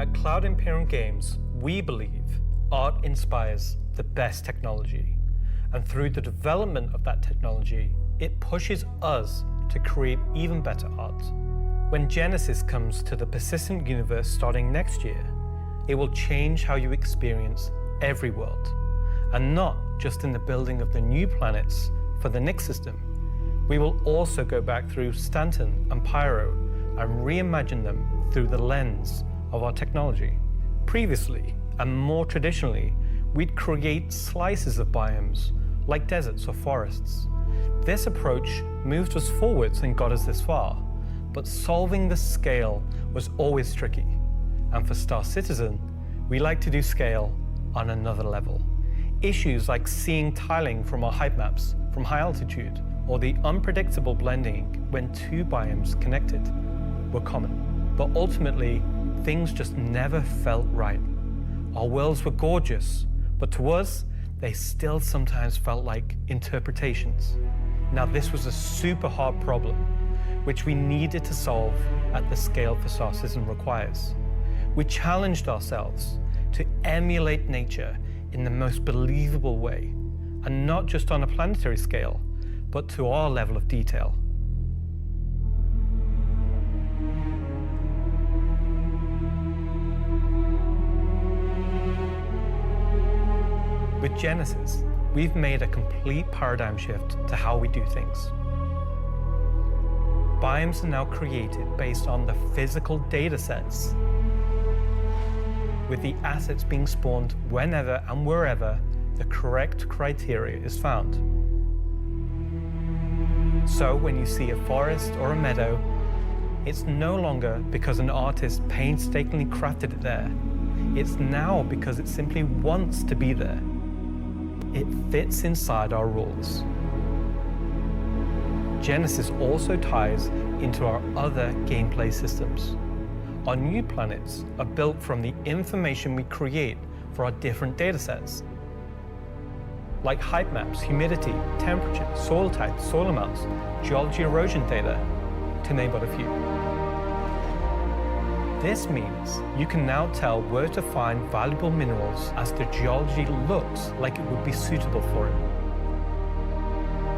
At Cloud Imperium Games, we believe art inspires the best technology. And through the development of that technology, it pushes us to create even better art. When Genesis comes to the persistent universe starting next year, it will change how you experience every world, and not just in the building of the new planets for the Nyx system. We will also go back through Stanton and Pyro and reimagine them through the lens of our technology. Previously, and more traditionally, we'd create slices of biomes, like deserts or forests. This approach moved us forwards and got us this far, but solving the scale was always tricky. And for Star Citizen, we like to do scale on another level. Issues like seeing tiling from our height maps from high altitude, or the unpredictable blending when two biomes connected, were common. But ultimately, things just never felt right. Our worlds were gorgeous, but to us, they still sometimes felt like interpretations. Now, this was a super hard problem, which we needed to solve at the scale for Star Citizen requires. We challenged ourselves to emulate nature in the most believable way, and not just on a planetary scale, but to our level of detail. With Genesis, we've made a complete paradigm shift to how we do things. Biomes are now created based on the physical data sets, with the assets being spawned whenever and wherever the correct criteria is found. So when you see a forest or a meadow, it's no longer because an artist painstakingly crafted it there. It's now because it simply wants to be there. It fits inside our rules. Genesis also ties into our other gameplay systems. Our new planets are built from the information we create for our different datasets, like height maps, humidity, temperature, soil type, soil amounts, geology erosion data, to name but a few. This means you can now tell where to find valuable minerals as the geology looks like it would be suitable for it.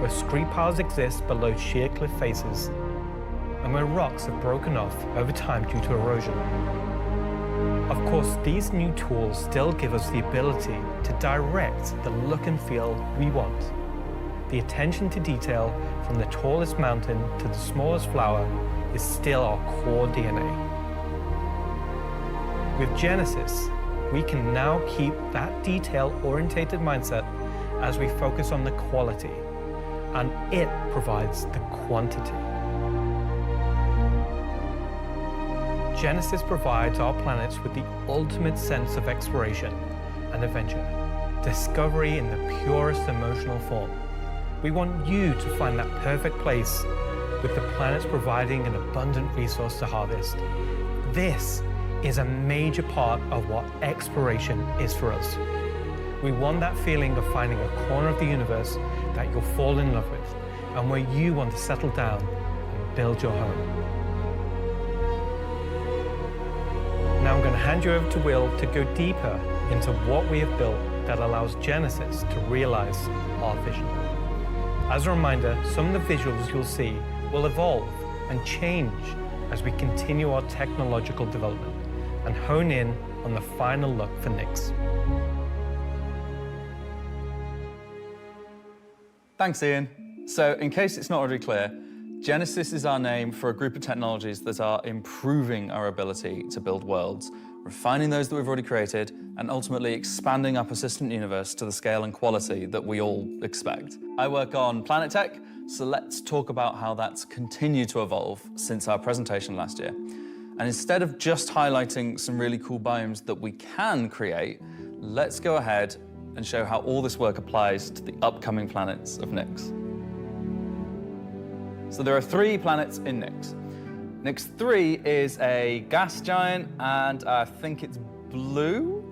Where scree piles exist below sheer cliff faces, and where rocks have broken off over time due to erosion. Of course, these new tools still give us the ability to direct the look and feel we want. The attention to detail from the tallest mountain to the smallest flower is still our core DNA. With Genesis, we can now keep that detail-orientated mindset as we focus on the quality, and it provides the quantity. Genesis provides our planets with the ultimate sense of exploration and adventure, discovery in the purest emotional form. We want you to find that perfect place, with the planets providing an abundant resource to harvest. This is a major part of what exploration is for us. We want that feeling of finding a corner of the universe that you'll fall in love with, and where you want to settle down and build your home. Now I'm going to hand you over to Will to go deeper into what we have built that allows Genesis to realize our vision. As a reminder, some of the visuals you'll see will evolve and change as we continue our technological development and hone in on the final look for Nyx. Thanks, Ian. So, in case it's not already clear, Genesis is our name for a group of technologies that are improving our ability to build worlds, refining those that we've already created, and ultimately expanding our persistent universe to the scale and quality that we all expect. I work on Planet Tech, so let's talk about how that's continued to evolve since our presentation last year. And instead of just highlighting some really cool biomes that we can create, let's go ahead and show how all this work applies to the upcoming planets of Nyx. So there are 3 planets in Nyx. Nyx 3 is a gas giant, and I think it's blue.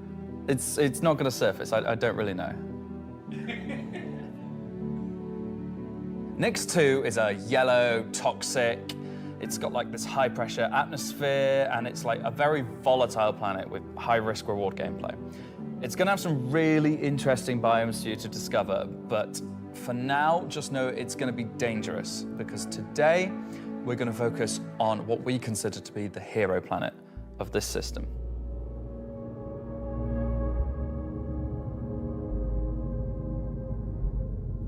It's not going to surface, I don't really know. Nyx 2 is a yellow, toxic, It's got like this high pressure atmosphere, and it's like a very volatile planet with high risk reward gameplay. It's gonna have some really interesting biomes for you to discover, but for now, just know it's gonna be dangerous, because today we're gonna focus on what we consider to be the hero planet of this system.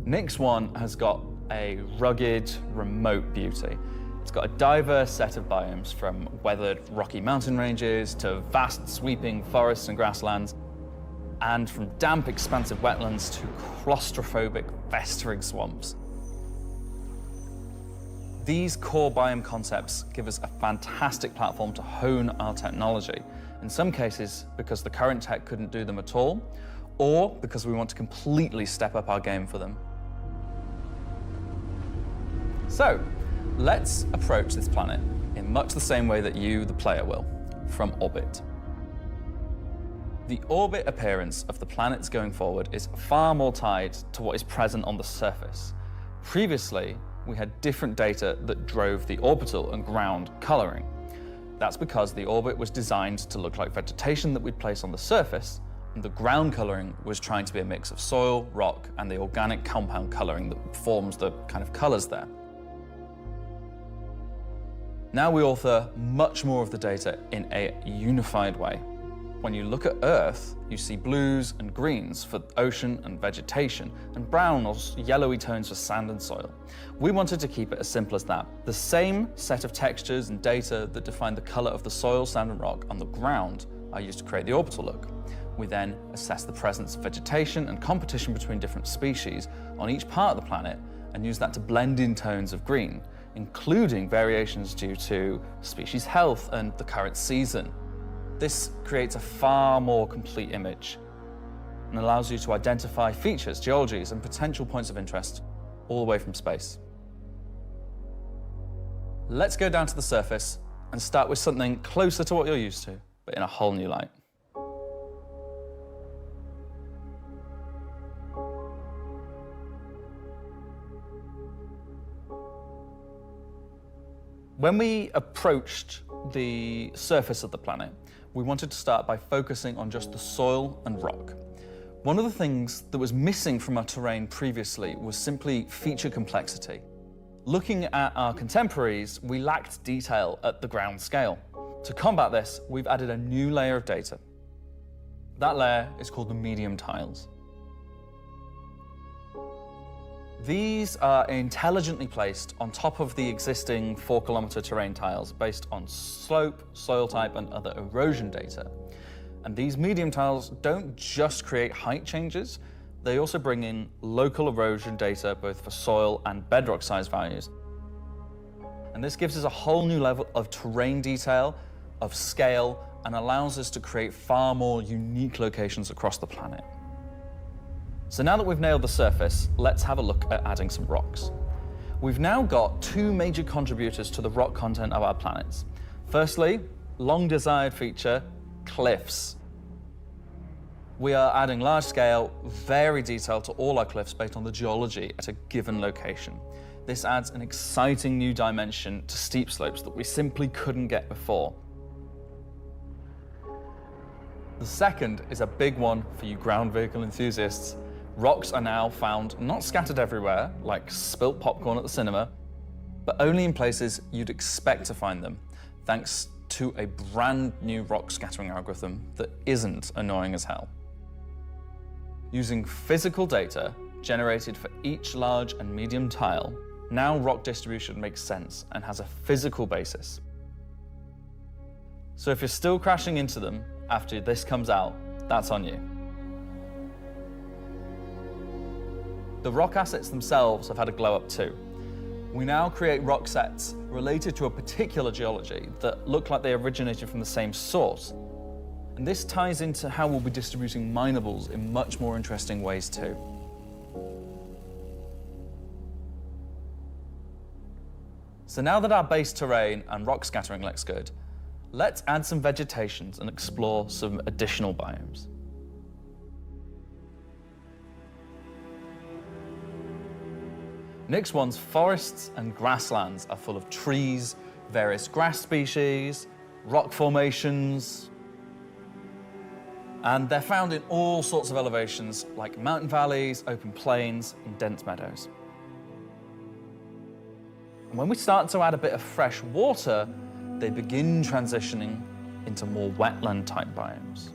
Nyx 1 has got a rugged, remote beauty. It's got a diverse set of biomes, from weathered rocky mountain ranges to vast sweeping forests and grasslands, and from damp, expansive wetlands to claustrophobic, festering swamps. These core biome concepts give us a fantastic platform to hone our technology, in some cases because the current tech couldn't do them at all, or because we want to completely step up our game for them. So, let's approach this planet in much the same way that you, the player, will, from orbit. The orbit appearance of the planets going forward is far more tied to what is present on the surface. Previously, we had different data that drove the orbital and ground coloring. That's because the orbit was designed to look like vegetation that we'd place on the surface, and the ground coloring was trying to be a mix of soil, rock, and the organic compound coloring that forms the kind of colors there. Now we author much more of the data in a unified way. When you look at Earth, you see blues and greens for ocean and vegetation, and brown or yellowy tones for sand and soil. We wanted to keep it as simple as that. The same set of textures and data that define the color of the soil, sand, and rock on the ground are used to create the orbital look. We then assess the presence of vegetation and competition between different species on each part of the planet, and use that to blend in tones of green, including variations due to species health and the current season. This creates a far more complete image and allows you to identify features, geologies, and potential points of interest all the way from space. Let's go down to the surface and start with something closer to what you're used to, but in a whole new light. When we approached the surface of the planet, we wanted to start by focusing on just the soil and rock. One of the things that was missing from our terrain previously was simply feature complexity. Looking at our contemporaries, we lacked detail at the ground scale. To combat this, we've added a new layer of data. That layer is called the medium tiles. These are intelligently placed on top of the existing 4-kilometer terrain tiles based on slope, soil type, and other erosion data. And these medium tiles don't just create height changes, they also bring in local erosion data both for soil and bedrock size values. And this gives us a whole new level of terrain detail, of scale, and allows us to create far more unique locations across the planet. So now that we've nailed the surface, let's have a look at adding some rocks. We've now got two major contributors to the rock content of our planets. Firstly, long-desired feature, cliffs. We are adding large-scale, varied detail to all our cliffs based on the geology at a given location. This adds an exciting new dimension to steep slopes that we simply couldn't get before. The second is a big one for you ground vehicle enthusiasts. Rocks are now found not scattered everywhere, like spilt popcorn at the cinema, but only in places you'd expect to find them, thanks to a brand new rock scattering algorithm that isn't annoying as hell. Using physical data generated for each large and medium tile, now rock distribution makes sense and has a physical basis. So if you're still crashing into them after this comes out, that's on you. The rock assets themselves have had a glow up too. We now create rock sets related to a particular geology that look like they originated from the same source. And this ties into how we'll be distributing minables in much more interesting ways too. So now that our base terrain and rock scattering looks good, let's add some vegetations and explore some additional biomes. Nyx 1's forests and grasslands are full of trees, various grass species, rock formations, and they're found in all sorts of elevations like mountain valleys, open plains, and dense meadows. And when we start to add a bit of fresh water, they begin transitioning into more wetland-type biomes.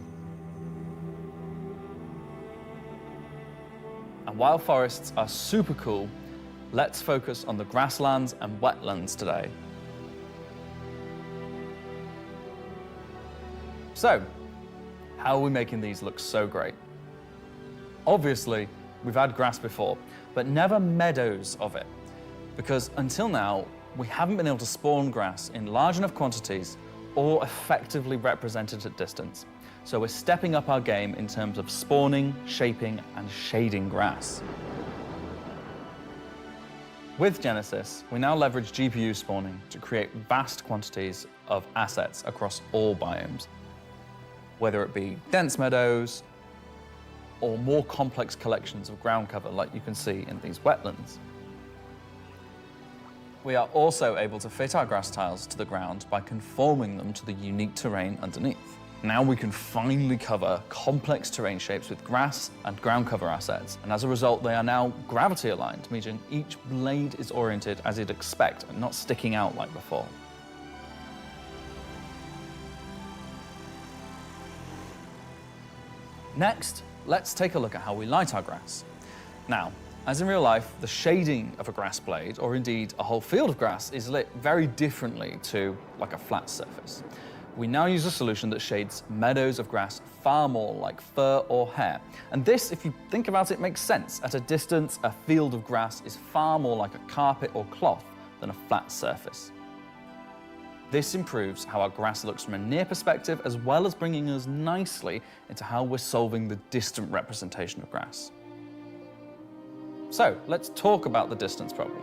And while forests are super cool, let's focus on the grasslands and wetlands today. So, how are we making these look so great? Obviously, we've had grass before, but never meadows of it, because until now, we haven't been able to spawn grass in large enough quantities or effectively represented at distance. So we're stepping up our game in terms of spawning, shaping, and shading grass. With Genesis, we now leverage GPU spawning to create vast quantities of assets across all biomes, whether it be dense meadows or more complex collections of ground cover like you can see in these wetlands. We are also able to fit our grass tiles to the ground by conforming them to the unique terrain underneath. Now we can finally cover complex terrain shapes with grass and ground cover assets, and as a result they are now gravity aligned, meaning each blade is oriented as you'd expect and not sticking out like before. Next, let's take a look at how we light our grass. Now, as in real life, the shading of a grass blade, or indeed a whole field of grass, is lit very differently to like a flat surface. We now use a solution that shades meadows of grass far more like fur or hair. And this, if you think about it, makes sense. At a distance, a field of grass is far more like a carpet or cloth than a flat surface. This improves how our grass looks from a near perspective, as well as bringing us nicely into how we're solving the distant representation of grass. So let's talk about the distance problem.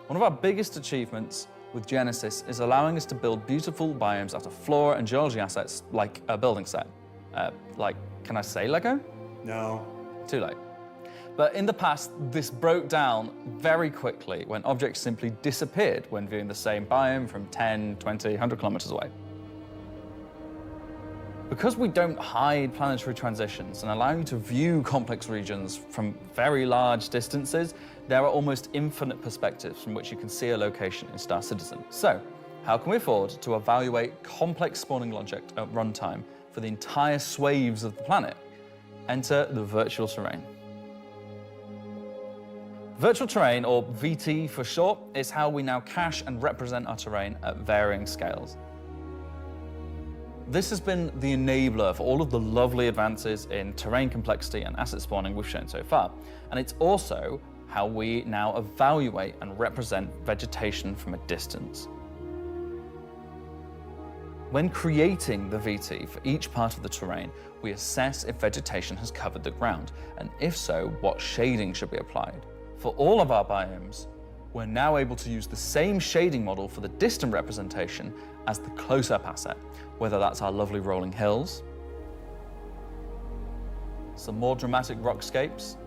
One of our biggest achievements with Genesis is allowing us to build beautiful biomes out of flora and geology assets like a building set. Can I say Lego? No. Too late. But in the past, this broke down very quickly when objects simply disappeared when viewing the same biome from 10, 20, 100 kilometers away. Because we don't hide planetary transitions and allow you to view complex regions from very large distances, there are almost infinite perspectives from which you can see a location in Star Citizen. So, how can we afford to evaluate complex spawning logic at runtime for the entire swathes of the planet? Enter the virtual terrain. Virtual terrain, or VT for short, is how we now cache and represent our terrain at varying scales. This has been the enabler for all of the lovely advances in terrain complexity and asset spawning we've shown so far. And it's also how we now evaluate and represent vegetation from a distance. When creating the VT for each part of the terrain, we assess if vegetation has covered the ground, and if so, what shading should be applied. For all of our biomes, we're now able to use the same shading model for the distant representation as the close-up asset, whether that's our lovely rolling hills, some more dramatic rockscapes,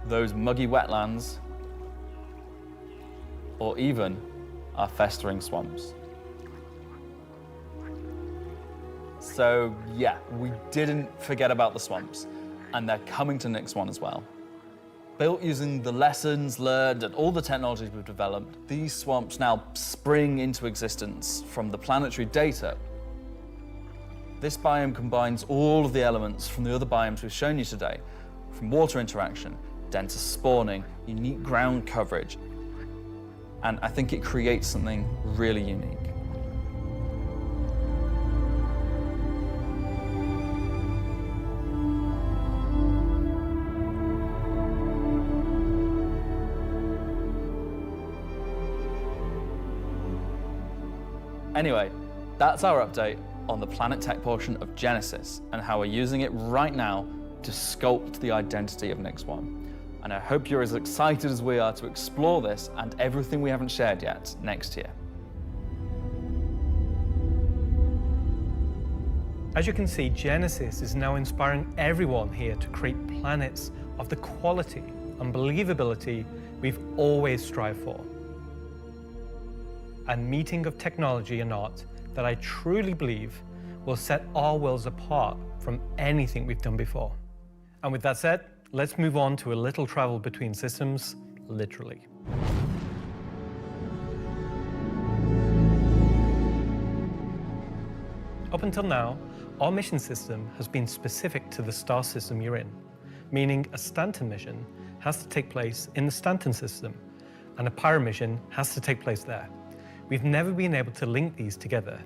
those muggy wetlands, or even our festering swamps. So yeah, we didn't forget about the swamps, and they're coming to Nix 1 as well. Built using the lessons learned and all the technologies we've developed, these swamps now spring into existence from the planetary data. This biome combines all of the elements from the other biomes we've shown you today, from water interaction, denser spawning, unique ground coverage, and I think it creates something really unique. Anyway, that's our update on the Planet Tech portion of Genesis and how we're using it right now to sculpt the identity of Nix 1. And I hope you're as excited as we are to explore this and everything we haven't shared yet next year. As you can see, Genesis is now inspiring everyone here to create planets of the quality and believability we've always strived for. A meeting of technology and art that I truly believe will set our worlds apart from anything we've done before. And with that said, let's move on to a little travel between systems, literally. Up until now, our mission system has been specific to the star system you're in, meaning a Stanton mission has to take place in the Stanton system, and a Pyro mission has to take place there. We've never been able to link these together,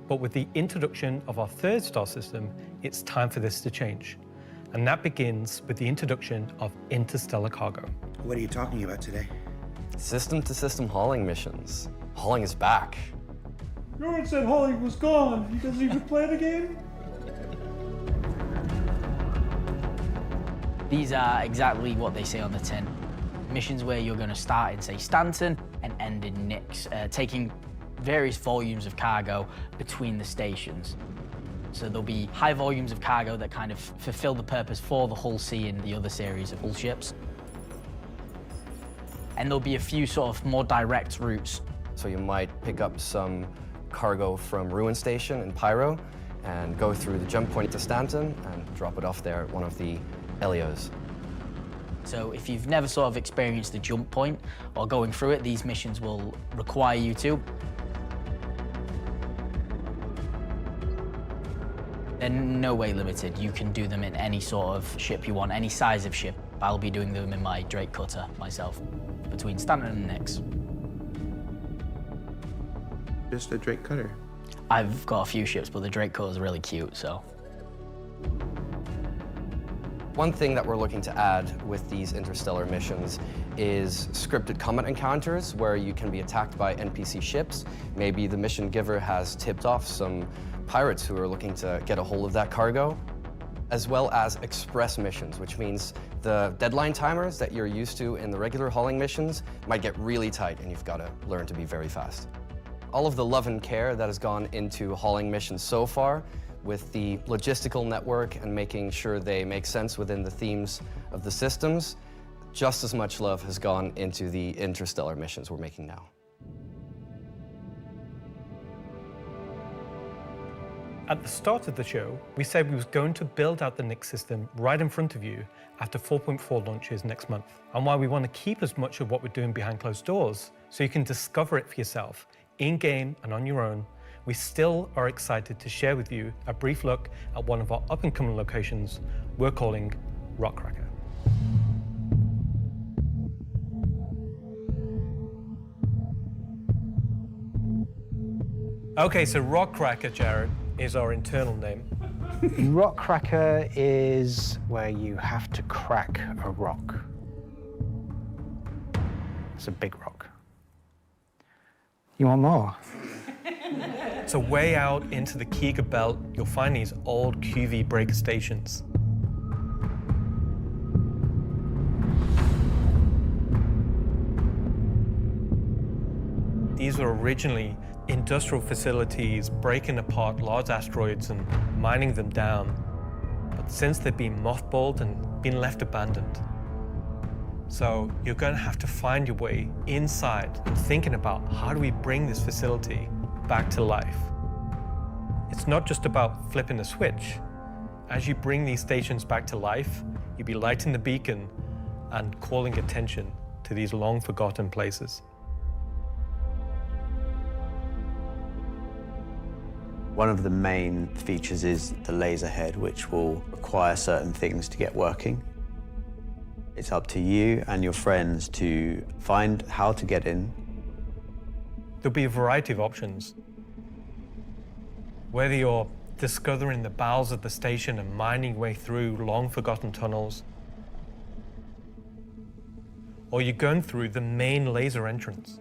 but with the introduction of our third star system, it's time for this to change. And that begins with the introduction of interstellar cargo. What are you talking about today? System-to-system hauling missions. Hauling is back. No one said hauling was gone. He doesn't even play the game. These are exactly what they say on the tin. Missions where you're going to start in, say, Stanton and end in Nix, taking various volumes of cargo between the stations. So there'll be high volumes of cargo that kind of fulfill the purpose for the Hull C and the other series of Hull ships. And there'll be a few sort of more direct routes. So you might pick up some cargo from Ruin Station in Pyro and go through the jump point to Stanton and drop it off there at one of the Helios. So if you've never sort of experienced the jump point or going through it, these missions will require you to. They're no way limited. You can do them in any sort of ship you want, any size of ship. I'll be doing them in my Drake cutter myself, between Stanton and Nix. Just a Drake cutter. I've got a few ships, but the Drake cutter is really cute, so. One thing that we're looking to add with these interstellar missions is scripted combat encounters where you can be attacked by NPC ships. Maybe the mission giver has tipped off some pirates who are looking to get a hold of that cargo, as well as express missions, which means the deadline timers that you're used to in the regular hauling missions might get really tight and you've got to learn to be very fast. All of the love and care that has gone into hauling missions so far, with the logistical network and making sure they make sense within the themes of the systems, just as much love has gone into the interstellar missions we're making now. At the start of the show, we said we was going to build out the Nix system right in front of you after 4.4 launches next month, and why we want to keep as much of what we're doing behind closed doors so you can discover it for yourself, in-game and on your own. We still are excited to share with you a brief look at one of our up-and-coming locations we're calling Rockcracker. Okay, so Rockcracker, Jared, is our internal name. Rockcracker is where you have to crack a rock. It's a big rock. You want more? So way out into the Keegar Belt, you'll find these old QV breaker stations. These were originally industrial facilities breaking apart large asteroids and mining them down. But since they've been mothballed and been left abandoned. So you're going to have to find your way inside and thinking about how do we bring this facility back to life. It's not just about flipping a switch. As you bring these stations back to life, you'll be lighting the beacon and calling attention to these long forgotten places. One of the main features is the laser head, which will require certain things to get working. It's up to you and your friends to find how to get in. There'll be a variety of options. Whether you're discovering the bowels of the station and mining your way through long-forgotten tunnels, or you're going through the main laser entrance.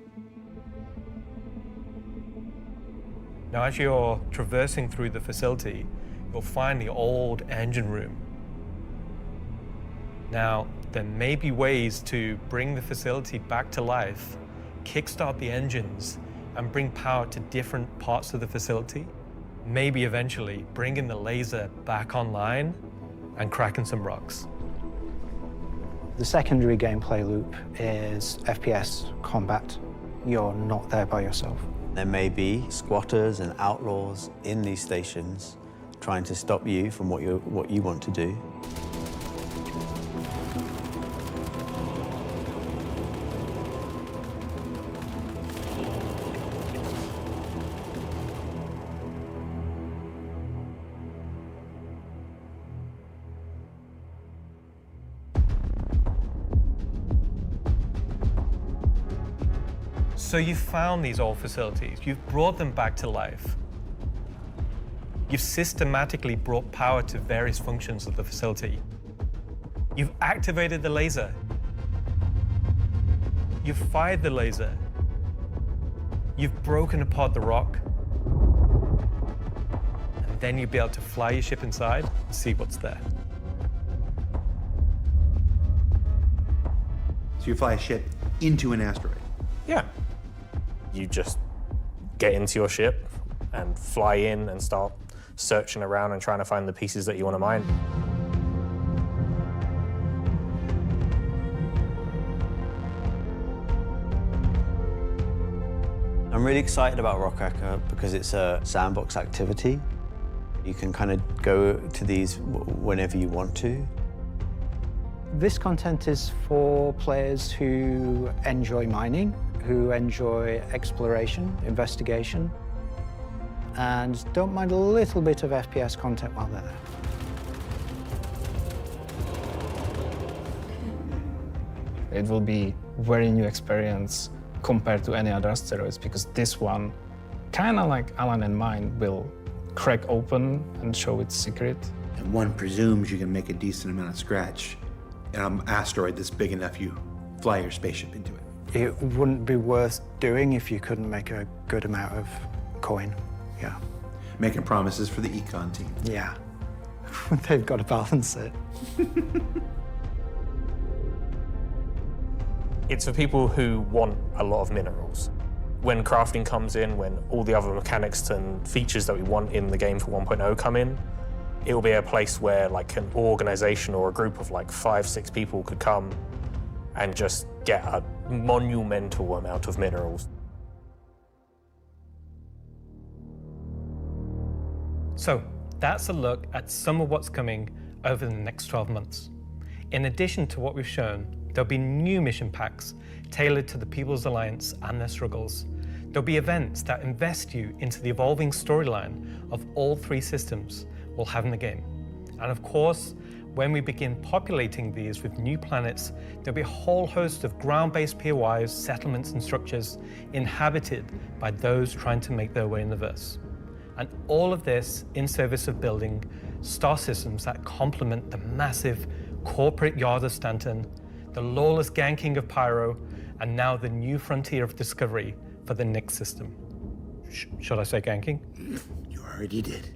Now, as you're traversing through the facility, you'll find the old engine room. Now, there may be ways to bring the facility back to life, kickstart the engines, and bring power to different parts of the facility. Maybe eventually bringing the laser back online and cracking some rocks. The secondary gameplay loop is FPS combat. You're not there by yourself. There may be squatters and outlaws in these stations trying to stop you from what you want to do. So you've found these old facilities, you've brought them back to life. You've systematically brought power to various functions of the facility. You've activated the laser. You've fired the laser. You've broken apart the rock. And then you'll be able to fly your ship inside and see what's there. So you fly a ship into an asteroid. Yeah. You just get into your ship and fly in and start searching around and trying to find the pieces that you want to mine. I'm really excited about Rock Hacker because it's a sandbox activity. You can kind of go to these whenever you want to. This content is for players who enjoy mining, who enjoy exploration, investigation, and don't mind a little bit of FPS content while they're there. It will be a very new experience compared to any other asteroids, because this one, kind of like Alan and mine, will crack open and show its secret. And one presumes you can make a decent amount of scratch in an asteroid that's big enough you fly your spaceship into it. It wouldn't be worth doing if you couldn't make a good amount of coin, yeah. Making promises for the econ team. Yeah, they've got to balance it. It's for people who want a lot of minerals. When crafting comes in, when all the other mechanics and features that we want in the game for 1.0 come in, it will be a place where like an organization or a group of like 5-6 people could come and just get a monumental amount of minerals. So that's a look at some of what's coming over the next 12 months. In addition to what we've shown, there'll be new mission packs tailored to the People's Alliance and their struggles. There'll be events that invest you into the evolving storyline of all 3 systems we'll have in the game. And of course, when we begin populating these with new planets, there'll be a whole host of ground-based POIs, settlements and structures inhabited by those trying to make their way in the verse. And all of this in service of building star systems that complement the massive corporate yard of Stanton, the lawless ganking of Pyro, and now the new frontier of discovery for the Nyx system. Should I say ganking? You already did.